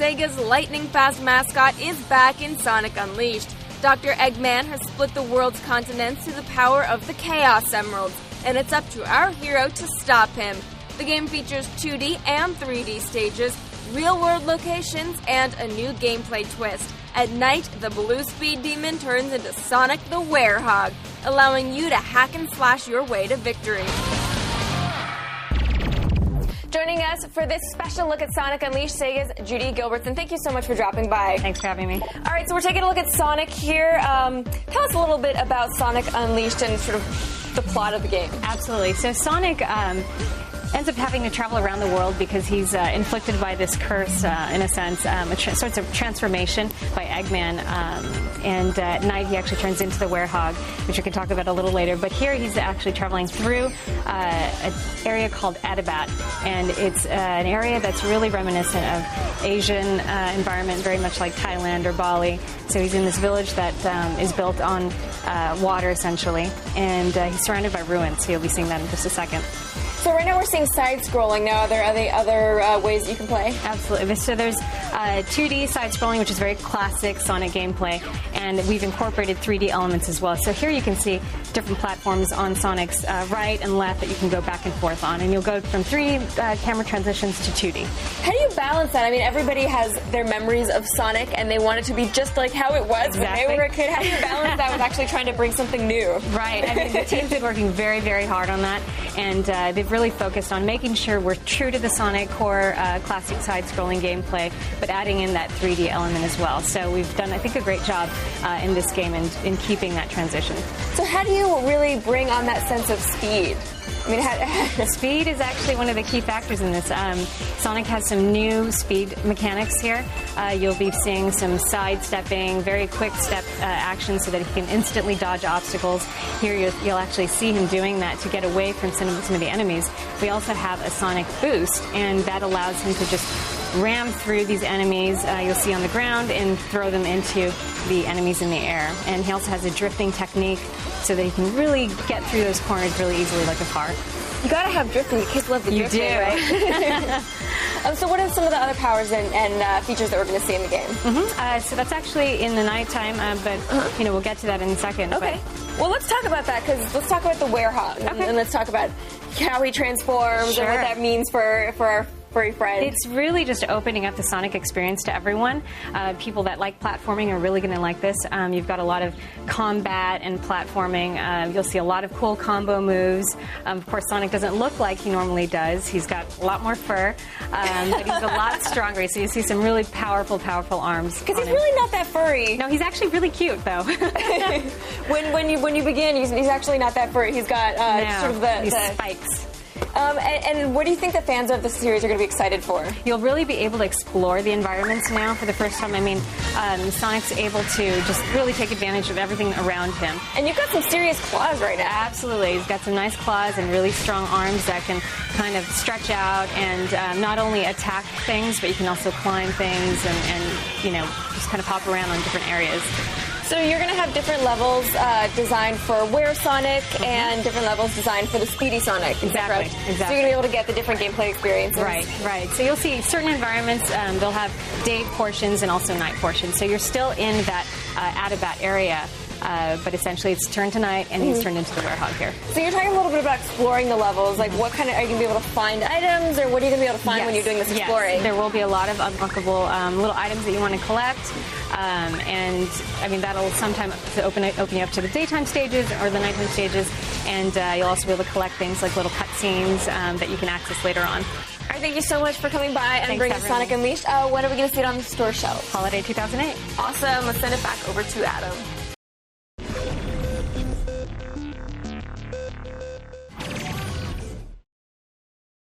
Sega's lightning-fast mascot is back in Sonic Unleashed. Dr. Eggman has split the world's continents through the power of the Chaos Emeralds, and it's up to our hero to stop him. The game features 2D and 3D stages, real-world locations, and a new gameplay twist. At night, the Blue Speed Demon turns into Sonic the Hedgehog, allowing you to hack and slash your way to victory. Joining us for this special look at Sonic Unleashed, Sega's Judy Gilbertson. Thank you so much for dropping by. Thanks for having me. All right, so we're taking a look at Sonic here. Tell us a little bit about Sonic Unleashed and sort of the plot of the game. Absolutely. So Sonic ends up having to travel around the world because he's inflicted by this curse, in a sense, sorts of transformation by Eggman. And at night, he actually turns into the Hedgehog, which we can talk about a little later. But here, he's actually traveling through an area called Adabat, and it's an area that's really reminiscent of Asian environment, very much like Thailand or Bali. So he's in this village that is built on water, essentially, and he's surrounded by ruins. So you'll be seeing that in just a second. So right now we're seeing side-scrolling. Now, are there other ways that you can play? Absolutely. So there's 2D side-scrolling, which is very classic Sonic gameplay, and we've incorporated 3D elements as well. So here you can see different platforms on Sonic's right and left that you can go back and forth on, and you'll go from 3D camera transitions to 2D. How do you balance that? I mean, everybody has their memories of Sonic, and they want it to be just like how it was when they were a kid. How do you balance that with actually trying to bring something new? Right. I mean, the team's been working very, very hard on that, and they've really focused on making sure we're true to the Sonic core classic side-scrolling gameplay, but adding in that 3D element as well. So we've done, I think, a great job in this game in keeping that transition. So how do you really bring on that sense of speed? I mean, speed is actually one of the key factors in this. Sonic has some new speed mechanics here. You'll be seeing some sidestepping, very quick step actions so that he can instantly dodge obstacles. Here you'll actually see him doing that to get away from some of the enemies. We also have a Sonic boost, and that allows him to just ram through these enemies you'll see on the ground and throw them into the enemies in the air. And he also has a drifting technique so that he can really get through those corners really easily like a car. You gotta have drifting. Kids love the drifting, right? So what are some of the other powers and features that we're going to see in the game? So that's actually in the nighttime, but we'll get to that in a second. Okay. Well, let's talk about that, because let's talk about the Hedgehog, and let's talk about how he transforms and what that means for our furry friend. It's really just opening up the Sonic experience to everyone. People that like platforming are really going to like this. You've got a lot of combat and platforming. You'll see a lot of cool combo moves. Of course, Sonic doesn't look like he normally does. He's got a lot more fur, but he's a lot stronger. So you see some really powerful arms. Because he's really not that furry. No, he's actually really cute, though. when you begin, he's actually not that furry. He's got sort of these spikes. And what do you think the fans of the series are going to be excited for? You'll really be able to explore the environments now for the first time. I mean, Sonic's able to just really take advantage of everything around him. And you've got some serious claws right now. Absolutely. He's got some nice claws and really strong arms that can kind of stretch out and not only attack things, but you can also climb things and just kind of hop around on different areas. So you're going to have different levels designed for Were Sonic and different levels designed for the Speedy Sonic. Exactly. So you're going to be able to get the different gameplay experiences. Right. So you'll see certain environments, they'll have day portions and also night portions. So you're still in that Adabat area. But essentially it's turned to night, and he's turned into the Hedgehog here. So you're talking a little bit about exploring the levels. Like, what kind of, are you going to be able to find items, or what are you going to be able to find when you're doing this exploring? Yes. There will be a lot of unlockable little items that you want to collect. And, I mean, that'll sometimes open you up to the daytime stages or the nighttime stages. And you'll also be able to collect things like little cutscenes that you can access later on. All right, thank you so much for coming by and bringing Sonic Unleashed. When are we going to see it on the store shelf? Holiday 2008. Awesome. Let's send it back over to Adam.